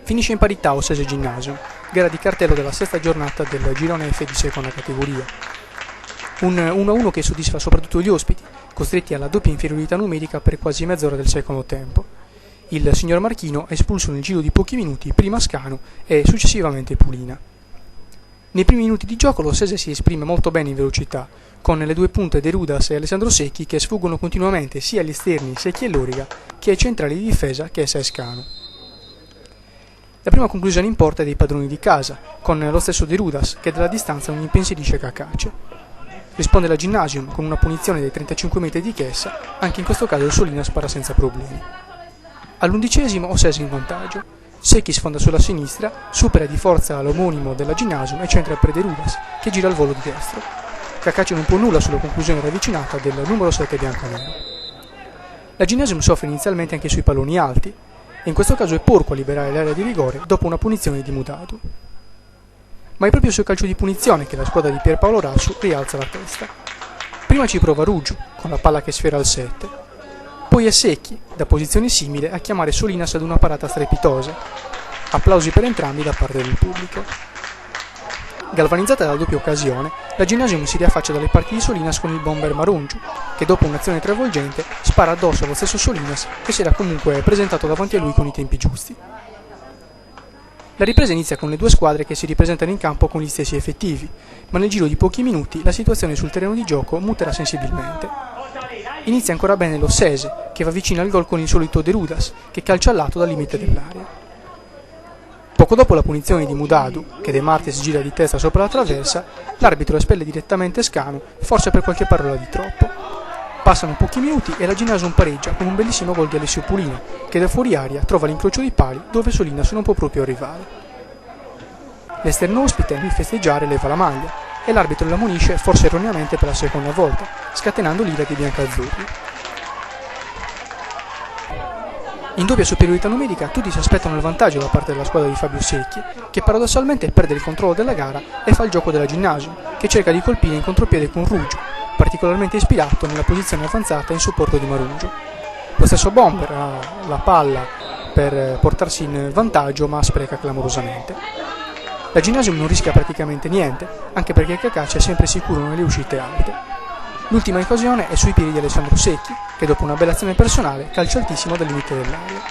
Finisce in parità Ossese Gymnasium, gara di cartello della sesta giornata del girone F di seconda categoria. Un 1-1 che soddisfa soprattutto gli ospiti, costretti alla doppia inferiorità numerica per quasi mezz'ora del secondo tempo. Il signor Marchino ha espulso nel giro di pochi minuti prima Scanu e successivamente Pulina. Nei primi minuti di gioco l'Ossese si esprime molto bene in velocità, con le due punte De Rudas e Alessandro Secchi che sfuggono continuamente sia agli esterni Secchi e Loriga che ai centrali di difesa Chiesa e Scanu. La prima conclusione in porta è dei padroni di casa, con lo stesso De Rudas che dalla distanza non impensierisce Cacace. Risponde la Gymnasium con una punizione dei 35 metri di Chiesa, anche in questo caso il Solina spara senza problemi. All'11° Ossese in vantaggio. Secchi sfonda sulla sinistra, supera di forza l'omonimo della Gymnasium e centra per De Rudas, che gira al volo di destro. Cacace non può nulla sulla conclusione ravvicinata del numero 7 bianconero. La Gymnasium soffre inizialmente anche sui palloni alti, e in questo caso è Porco a liberare l'area di rigore dopo una punizione di Mudadu. Ma è proprio sul calcio di punizione che la squadra di Pierpaolo Rassu rialza la testa. Prima ci prova Ruggio, con la palla che sfera al 7, poi è Secchi, da posizione simile, a chiamare Solinas ad una parata strepitosa. Applausi per entrambi da parte del pubblico. Galvanizzata dalla doppia occasione, la Gymnasium si riaffaccia dalle parti di Solinas con il bomber Marungiu, che dopo un'azione travolgente spara addosso allo stesso Solinas che si era comunque presentato davanti a lui con i tempi giusti. La ripresa inizia con le due squadre che si ripresentano in campo con gli stessi effettivi, ma nel giro di pochi minuti la situazione sul terreno di gioco muterà sensibilmente. Inizia ancora bene l'Ossese, che va vicino al gol con il solito De Rudas, che calcia al lato dal limite dell'area. Poco dopo la punizione di Mudadu, che De Martis gira di testa sopra la traversa, l'arbitro espelle direttamente Scanu, forse per qualche parola di troppo. Passano pochi minuti e la Gymnasium pareggia con un bellissimo gol di Alessio Pulina, che da fuori aria trova l'incrocio dei pali dove Solinas non può proprio arrivare. L'esterno ospite, nel festeggiare, leva la maglia e l'arbitro la ammonisce forse erroneamente per la seconda volta, scatenando l'ira dei biancazzurri. In doppia superiorità numerica tutti si aspettano il vantaggio da parte della squadra di Fabio Secchi, che paradossalmente perde il controllo della gara e fa il gioco della Gymnasium, che cerca di colpire in contropiede con Ruggio, particolarmente ispirato nella posizione avanzata in supporto di Marungio. Lo stesso bomber ha la palla per portarsi in vantaggio, ma spreca clamorosamente. La Gymnasium non rischia praticamente niente, anche perché Cacace è sempre sicuro nelle uscite alte. L'ultima occasione è sui piedi di Alessandro Secchi, che dopo una bella azione personale calcia altissimo dal limite dell'area.